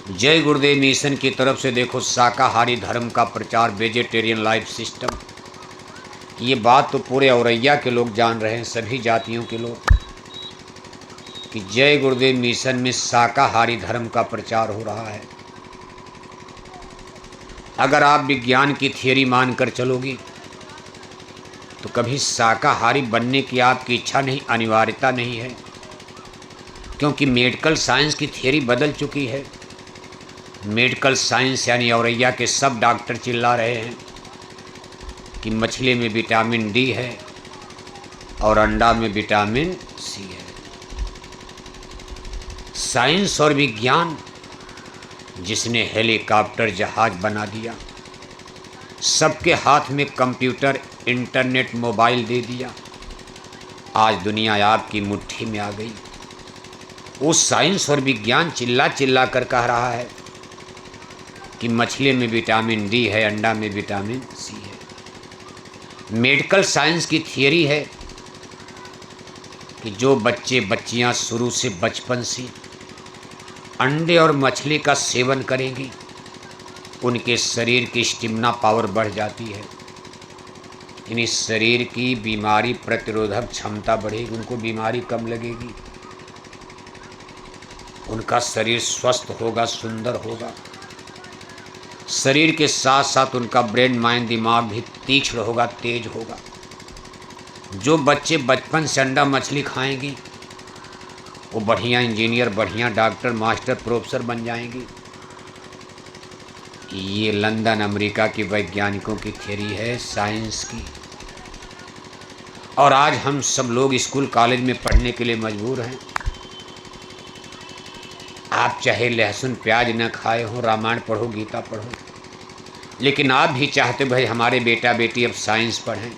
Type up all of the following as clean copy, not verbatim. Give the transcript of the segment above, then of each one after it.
जय गुरुदेव मिशन की तरफ से देखो शाकाहारी धर्म का प्रचार, वेजिटेरियन लाइफ सिस्टम। ये बात तो पूरे औरैया के लोग जान रहे हैं, सभी जातियों के लोग, कि जय गुरुदेव मिशन में शाकाहारी धर्म का प्रचार हो रहा है। अगर आप विज्ञान की थियरी मानकर चलोगी तो कभी शाकाहारी बनने की आपकी इच्छा नहीं, अनिवार्यता नहीं है, क्योंकि मेडिकल साइंस की थियरी बदल चुकी है। मेडिकल साइंस यानी औरैया के सब डॉक्टर चिल्ला रहे हैं कि मछली में विटामिन डी है और अंडा में विटामिन सी है। साइंस और विज्ञान जिसने हेलीकॉप्टर जहाज बना दिया, सबके हाथ में कंप्यूटर, इंटरनेट, मोबाइल दे दिया, आज दुनिया आपकी मुट्ठी में आ गई। वो साइंस और विज्ञान चिल्ला चिल्ला कर कह रहा है कि मछली में विटामिन डी है, अंडा में विटामिन सी है। मेडिकल साइंस की थियरी है कि जो बच्चे बच्चियां शुरू से बचपन से अंडे और मछली का सेवन करेंगी, उनके शरीर की स्टेमिना पावर बढ़ जाती है, यानी शरीर की बीमारी प्रतिरोधक क्षमता बढ़ेगी, उनको बीमारी कम लगेगी, उनका शरीर स्वस्थ होगा, सुंदर होगा। शरीर के साथ साथ उनका ब्रेन, माइंड, दिमाग भी तीक्ष्ण होगा, तेज होगा। जो बच्चे बचपन से अंडा मछली खाएंगी वो बढ़िया इंजीनियर, बढ़िया डॉक्टर, मास्टर, प्रोफेसर बन जाएंगी। ये लंदन, अमेरिका के वैज्ञानिकों की थ्योरी है, साइंस की। और आज हम सब लोग स्कूल कॉलेज में पढ़ने के लिए मजबूर हैं। आप चाहे लहसुन प्याज न खाए हो, रामायण पढ़ो, गीता पढ़ो, लेकिन आप भी चाहते भाई हमारे बेटा बेटी अब साइंस पढ़ें।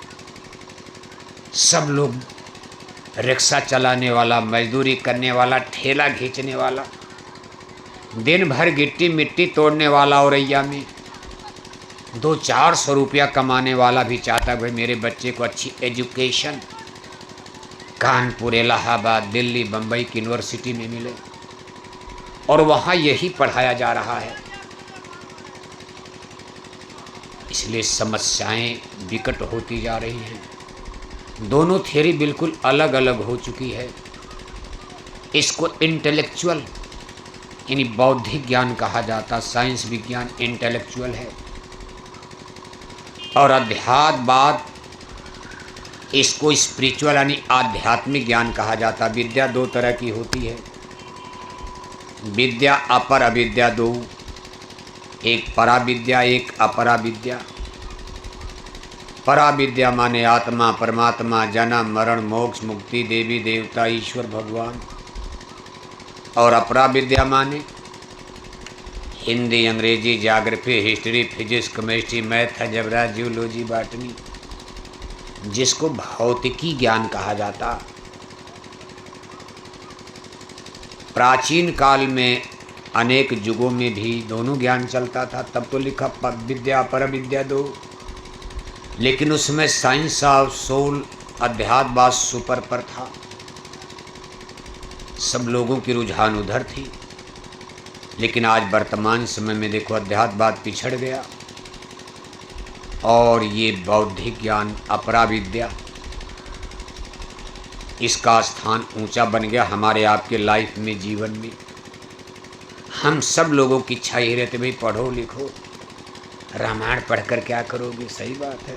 सब लोग रिक्शा चलाने वाला, मजदूरी करने वाला, ठेला खींचने वाला, दिन भर गिट्टी मिट्टी तोड़ने वाला औरैया में 200-400 रुपया कमाने वाला भी चाहता है भाई मेरे बच्चे को अच्छी एजुकेशन कानपुर, इलाहाबाद, दिल्ली, बम्बई की यूनिवर्सिटी में मिले, और वहाँ यही पढ़ाया जा रहा है। इसलिए समस्याएं विकट होती जा रही हैं। दोनों थियरी बिल्कुल अलग अलग हो चुकी है। इसको इंटेलेक्चुअल यानी बौद्धिक ज्ञान कहा जाता, साइंस विज्ञान इंटेलेक्चुअल है, और अध्यात्मवाद इसको स्पिरिचुअल यानी आध्यात्मिक ज्ञान कहा जाता। विद्या दो तरह की होती है, विद्या अपर अविद्या दो, एक परा विद्या, एक अपरा विद्या। परा विद्या माने आत्मा, परमात्मा, जन्म मरण, मोक्ष, मुक्ति, देवी देवता, ईश्वर भगवान। और अपरा विद्या माने हिंदी, अंग्रेजी, geography, history, physics, chemistry, math, algebra, geology, botany, जिसको भौतिकी ज्ञान कहा जाता। प्राचीन काल में अनेक युगों में भी दोनों ज्ञान चलता था, तब तो लिखा विद्या पर विद्या दो, लेकिन उसमें साइंस ऑफ सोल, अध्यात्मवाद सुपर पर था। सब लोगों की रुझान उधर थी, लेकिन आज वर्तमान समय में देखो अध्यात्मवाद पिछड़ गया और ये बौद्धिक ज्ञान, अपरा विद्या, इसका स्थान ऊंचा बन गया हमारे आपके लाइफ में, जीवन में। हम सब लोगों की इच्छा ही रहती भाई पढ़ो लिखो, रामायण पढ़कर क्या करोगे? सही बात है,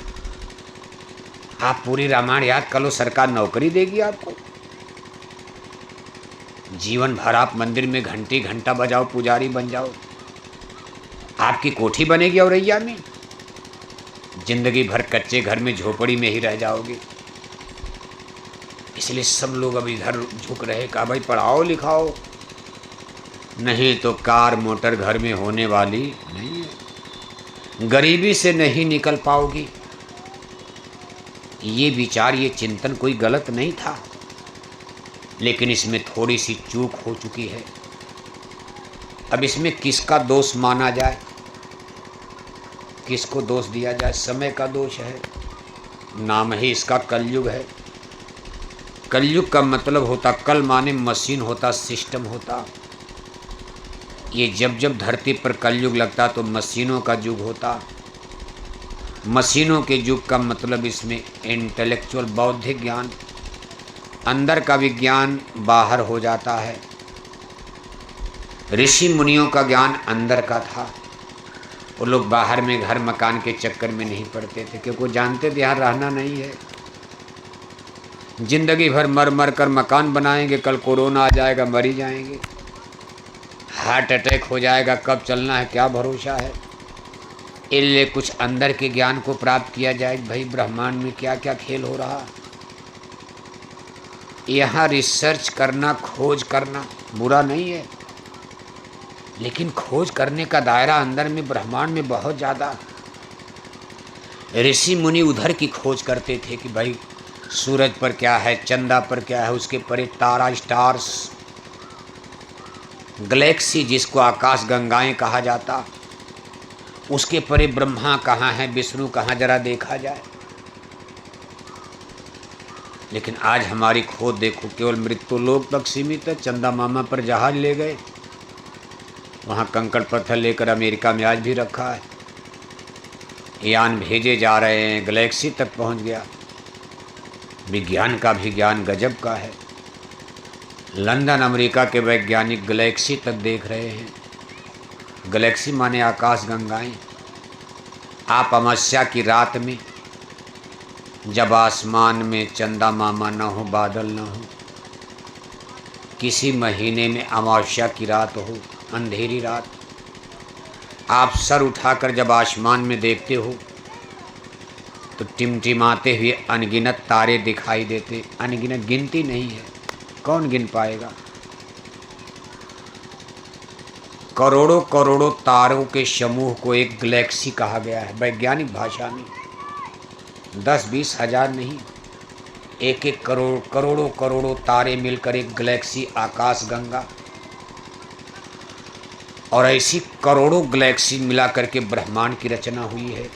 आप पूरी रामायण याद कर लो, सरकार नौकरी देगी आपको। जीवन भर आप मंदिर में घंटी घंटा बजाओ, पुजारी बन जाओ, आपकी कोठी बनेगी औरैया में। जिंदगी भर कच्चे घर में, झोपड़ी में ही रह जाओगे। इसलिए सब लोग अब इधर झुक रहे, कहा भाई पढ़ाओ लिखाओ, नहीं तो कार मोटर घर में होने वाली नहीं है, गरीबी से नहीं निकल पाओगी। ये विचार, ये चिंतन कोई गलत नहीं था, लेकिन इसमें थोड़ी सी चूक हो चुकी है। अब इसमें किसका दोष माना जाए, किसको दोष दिया जाए? समय का दोष है, नाम ही इसका कलयुग है। कलयुग का मतलब होता, कल माने मशीन होता, सिस्टम होता, ये जब जब धरती पर कलयुग लगता तो मशीनों का युग होता। मशीनों के युग का मतलब इसमें इंटेलेक्चुअल बौद्धिक ज्ञान, अंदर का विज्ञान बाहर हो जाता है। ऋषि मुनियों का ज्ञान अंदर का था। वो लोग बाहर में घर मकान के चक्कर में नहीं पड़ते थे, क्योंकि वो जानते थे यहाँ रहना नहीं है। जिंदगी भर मर मर कर मकान बनाएंगे, कल कोरोना आ जाएगा मर ही जाएंगे, हार्ट अटैक हो जाएगा, कब चलना है क्या भरोसा है। इसलिए कुछ अंदर के ज्ञान को प्राप्त किया जाए, भाई ब्रह्मांड में क्या क्या खेल हो रहा। यहाँ रिसर्च करना, खोज करना बुरा नहीं है, लेकिन खोज करने का दायरा अंदर में ब्रह्मांड में बहुत ज़्यादा। ऋषि मुनि उधर की खोज करते थे कि भाई सूरज पर क्या है, चंदा पर क्या है, उसके परे तारा, स्टार्स, गैलेक्सी जिसको आकाश गंगाएं कहा जाता, उसके परे ब्रह्मा कहाँ है, विष्णु कहाँ, जरा देखा जाए। लेकिन आज हमारी खोज देखो केवल मृत्युलोक तक सीमित है। चंदा मामा पर जहाज ले गए, वहाँ कंकड़ पत्थर लेकर अमेरिका में आज भी रखा है। यान भेजे जा रहे हैं, गैलेक्सी तक पहुँच गया। विज्ञान का भी ज्ञान गजब का है। लंदन अमेरिका के वैज्ञानिक गैलेक्सी तक देख रहे हैं। गैलेक्सी माने आकाश गंगाएं। आप अमावस्या की रात में जब आसमान में चंदा मामा न हो, बादल न हो, किसी महीने में अमावस्या की रात हो, अंधेरी रात, आप सर उठाकर जब आसमान में देखते हो तो टिमटिमाते हुए अनगिनत तारे दिखाई देते। अनगिनत, गिनती नहीं है, कौन गिन पाएगा। करोड़ों करोड़ों तारों के समूह को एक गैलेक्सी कहा गया है वैज्ञानिक भाषा में। 10-20 हज़ार नहीं, एक एक करोड़, करोड़ों करोड़ों तारे मिलकर एक गैलेक्सी, आकाश गंगा। और ऐसी करोड़ों गैलेक्सी मिला करके ब्रह्मांड की रचना हुई है।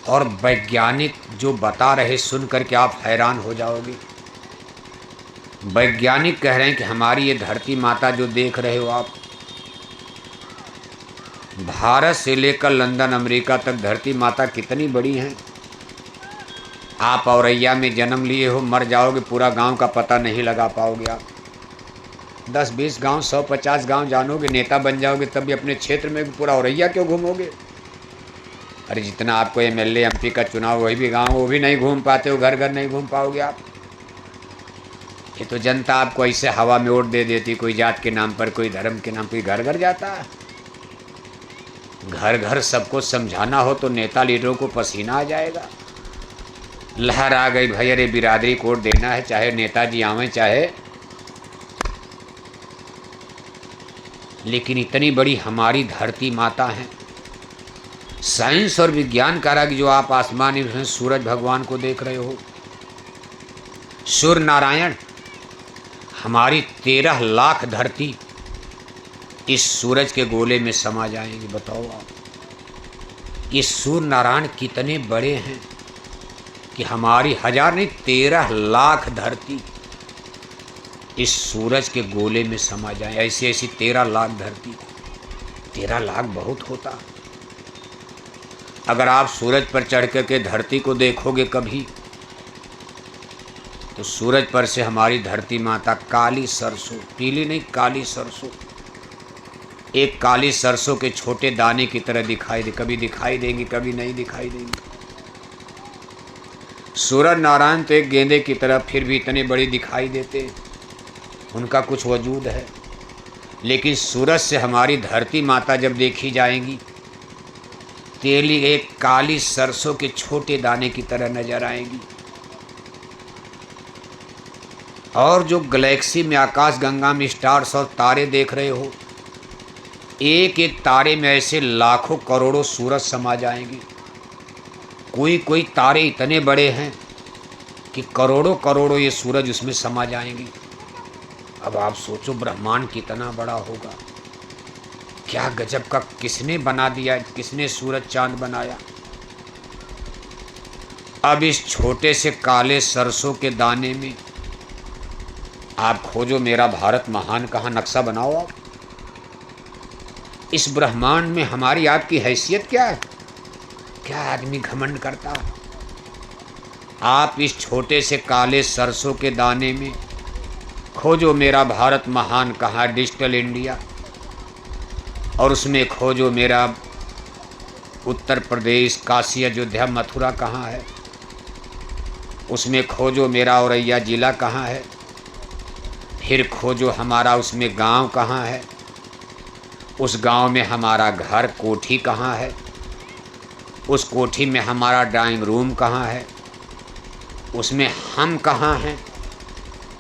और वैज्ञानिक जो बता रहे, सुन करके आप हैरान हो जाओगे। वैज्ञानिक कह रहे हैं कि हमारी ये धरती माता जो देख रहे हो आप, भारत से लेकर लंदन अमेरिका तक धरती माता कितनी बड़ी हैं। आप औरैया में जन्म लिए हो, मर जाओगे, पूरा गांव का पता नहीं लगा पाओगे आप। 10-20 गांव, 100-50 गांव जानोगे, नेता बन जाओगे, तब भी अपने क्षेत्र में पूरा औरैया क्यों घूमोगे। अरे जितना आपको एमएलए एमपी का चुनाव, वही भी गांव, वो भी नहीं घूम पाते हो, घर घर नहीं घूम पाओगे आप। ये तो जनता आपको ऐसे हवा में वोट दे देती, कोई जात के नाम पर, कोई धर्म के नाम पर। घर घर जाता है, घर घर सबको समझाना हो तो नेता लीडरों को पसीना आ जाएगा। लहर आ गई भाई, अरे बिरादरी को वोट देना है, चाहे नेताजी आवें चाहे। लेकिन इतनी बड़ी हमारी धरती माता है। साइंस और विज्ञान कह रहा कि जो आप आसमान में सूरज भगवान को देख रहे हो, सूर्य नारायण, हमारी 13 लाख धरती इस सूरज के गोले में समा जाएंगे। बताओ आप, ये सूर्य नारायण कितने बड़े हैं कि हमारी 1000 नहीं 13 लाख धरती इस सूरज के गोले में समा जाए। ऐसी ऐसी 13 लाख धरती। 13 लाख बहुत होता। अगर आप सूरज पर चढ़ करके धरती को देखोगे कभी, तो सूरज पर से हमारी धरती माता काली सरसों, पीली नहीं काली सरसों, एक काली सरसों के छोटे दाने की तरह दिखाई दे। कभी दिखाई देंगी, कभी नहीं दिखाई देंगी। सूरज नारायण तो एक गेंदे की तरह, फिर भी इतने बड़ी दिखाई देते, उनका कुछ वजूद है। लेकिन सूरज से हमारी धरती माता जब देखी जाएंगी, तेली एक काली सरसों के छोटे दाने की तरह नजर आएंगी। और जो गैलेक्सी में, आकाश गंगा में स्टार्स और तारे देख रहे हो, एक एक तारे में ऐसे लाखों करोड़ों सूरज समा जाएंगे। कोई कोई तारे इतने बड़े हैं कि करोड़ों करोड़ों ये सूरज उसमें समा जाएंगे। अब आप सोचो ब्रह्मांड कितना बड़ा होगा, क्या गजब का किसने बना दिया, किसने सूरज चांद बनाया। अब इस छोटे से काले सरसों के दाने में आप खोजो मेरा भारत महान, कहाँ नक्शा बनाओ आप, इस ब्रह्मांड में हमारी आपकी हैसियत क्या है? क्या आदमी घमंड करता है? आप इस छोटे से काले सरसों के दाने में खोजो मेरा भारत महान कहाँ, डिजिटल इंडिया, और उसमें खोजो मेरा उत्तर प्रदेश काशी अयोध्या मथुरा कहाँ है, उसमें खोजो मेरा औरैया ज़िला कहाँ है, फिर खोजो हमारा उसमें गांव कहाँ है, उस गांव में हमारा घर कोठी कहाँ है, उस कोठी में हमारा ड्राइंग रूम कहाँ है, उसमें हम कहाँ हैं,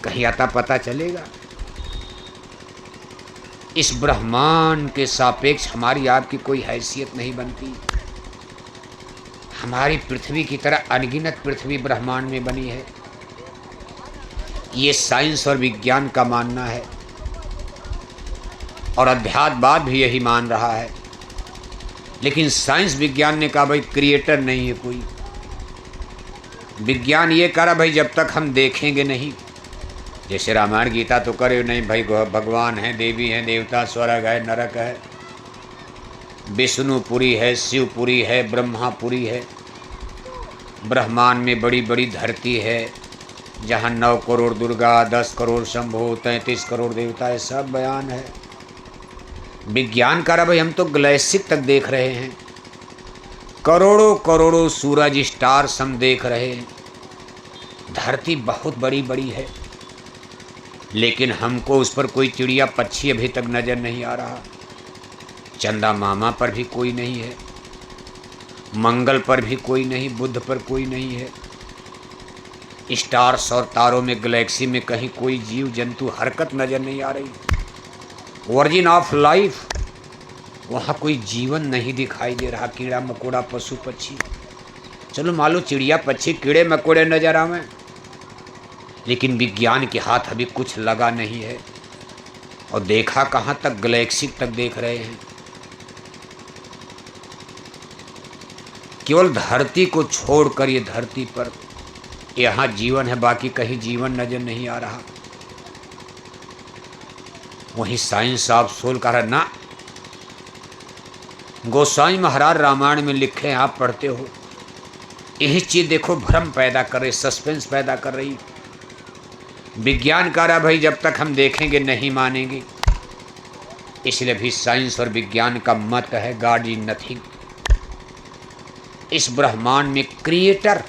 कहीं आता पता चलेगा? इस ब्रह्मांड के सापेक्ष हमारी आपकी कोई हैसियत नहीं बनती। हमारी पृथ्वी की तरह अनगिनत पृथ्वी ब्रह्मांड में बनी है, ये साइंस और विज्ञान का मानना है, और अध्यात्मवाद भी यही मान रहा है। लेकिन साइंस विज्ञान ने कहा भाई क्रिएटर नहीं है कोई। विज्ञान ये कह रहा भाई जब तक हम देखेंगे नहीं, जैसे रामायण गीता तो करे नहीं भाई, भगवान है, देवी है, देवता, स्वर्ग है, नरक है, विष्णुपुरी है, शिवपुरी है, ब्रह्मापुरी है, ब्रह्मांड में बड़ी बड़ी धरती है जहाँ 9 करोड़ दुर्गा, 10 करोड़ शंभु, 33 करोड़ देवता है, सब बयान है। विज्ञान कह रहा भाई हम तो गैलेक्सी तक देख रहे हैं, करोड़ों करोड़ों सूरज स्टार्स हम देख रहे हैं, धरती बहुत बड़ी बड़ी है, लेकिन हमको उस पर कोई चिड़िया पक्षी अभी तक नज़र नहीं आ रहा। चंदा मामा पर भी कोई नहीं है, मंगल पर भी कोई नहीं, बुध पर कोई नहीं है, स्टार्स और तारों में गैलेक्सी में कहीं कोई जीव जंतु हरकत नज़र नहीं आ रही। वर्जिन ऑफ लाइफ, वहाँ कोई जीवन नहीं दिखाई दे रहा। कीड़ा मकोड़ा, पशु पक्षी, चलो मान लो चिड़िया पक्षी कीड़े मकोड़े नजर आवे, लेकिन विज्ञान के हाथ अभी कुछ लगा नहीं है। और देखा कहाँ तक, गैलेक्सी तक देख रहे हैं। केवल धरती को छोड़कर ये धरती पर यहाँ जीवन है, बाकी कहीं जीवन नजर नहीं आ रहा। वहीं साइंस ऑफ सोल का रहा ना, गोस्वामी महाराज रामायण में लिखे हैं, आप पढ़ते हो, यही चीज देखो भ्रम पैदा कर रही, सस्पेंस पैदा कर रही। विज्ञान कह रहा भाई जब तक हम देखेंगे नहीं मानेंगे, इसलिए भी साइंस और विज्ञान का मत है गॉड इज नथिंग। इस ब्रह्मांड में क्रिएटर,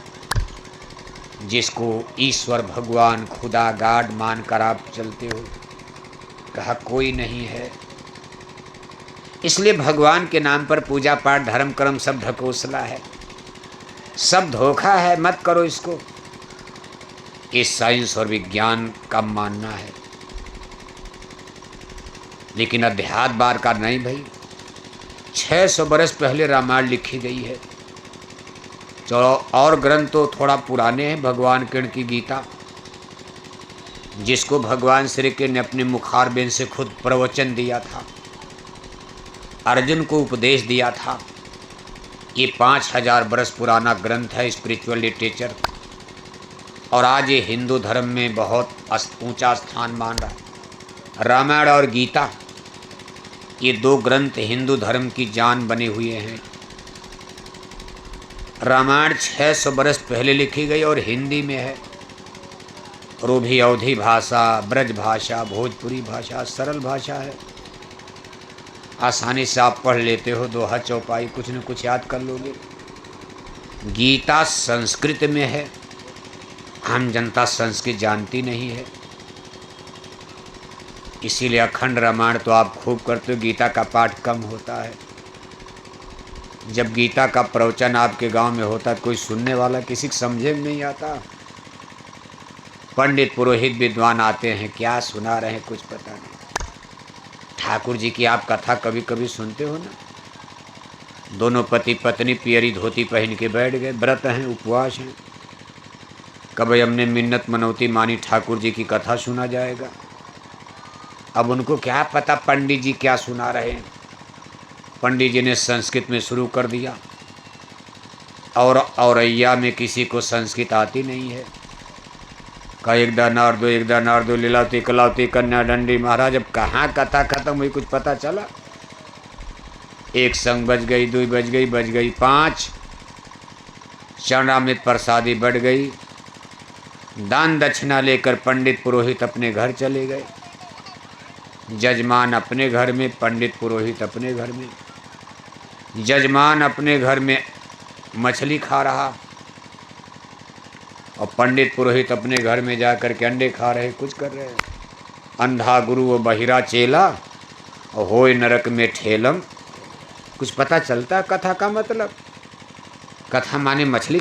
जिसको ईश्वर, भगवान, खुदा, गॉड मानकर आप चलते हो, कहा कोई नहीं है। इसलिए भगवान के नाम पर पूजा पाठ, धर्म कर्म सब ढकोसला है, सब धोखा है, मत करो इसको। ये साइंस और विज्ञान का मानना है, लेकिन अध्यात्मवाद का नहीं भाई। 600 बरस पहले रामायण लिखी गई है। चलो और ग्रंथ तो थोड़ा पुराने हैं, भगवान कृष्ण की गीता, जिसको भगवान श्री कृष्ण ने अपने मुखारबिंद से खुद प्रवचन दिया था, अर्जुन को उपदेश दिया था। ये 5000 बरस पुराना ग्रंथ है, स्पिरिचुअल लिटरेचर, और आज ये हिंदू धर्म में बहुत ऊंचा स्थान मान रहा है। रामायण और गीता, ये 2 ग्रंथ हिंदू धर्म की जान बने हुए हैं। रामायण 600 बरस पहले लिखी गई और हिंदी में है। रूभी अवधी भाषा, ब्रज भाषा, भोजपुरी भाषा, सरल भाषा है, आसानी से आप पढ़ लेते हो, दोहा चौपाई कुछ न कुछ याद कर लोगे। गीता संस्कृत में है, आम जनता संस्कृत जानती नहीं है, इसीलिए अखंड रामायण तो आप खूब करते हो, गीता का पाठ कम होता है। जब गीता का प्रवचन आपके गांव में होता है, कोई सुनने वाला किसी को समझे में नहीं आता। पंडित पुरोहित विद्वान आते हैं, क्या सुना रहे हैं कुछ पता नहीं। ठाकुर जी की आप कथा कभी कभी सुनते हो ना, दोनों पति पत्नी पियरी धोती पहन के बैठ गए, व्रत हैं, उपवास हैं, कभी हमने मिन्नत मनौती मानी, ठाकुर जी की कथा सुना जाएगा। अब उनको क्या पता पंडित जी क्या सुना रहे हैं। पंडित जी ने संस्कृत में शुरू कर दिया, और औरैया में किसी को संस्कृत आती नहीं है। का एक दानार दो लीलावती कलावती कन्या दंडी। महाराज अब कहाँ कथा खत्म हुई कुछ पता चला? एक संग बज गई, 2 बज गई 5। चरणामृत प्रसादी बढ़ गई। दान दक्षिणा लेकर पंडित पुरोहित अपने घर चले गए। जजमान अपने घर में, पंडित पुरोहित अपने घर में। जजमान अपने घर में मछली खा रहा और पंडित पुरोहित अपने घर में जाकर के अंडे खा रहे, कुछ कर रहे। अंधा गुरु व बहिरा चेला और होए नरक में ठेलम। कुछ पता चलता कथा का मतलब? कथा माने मछली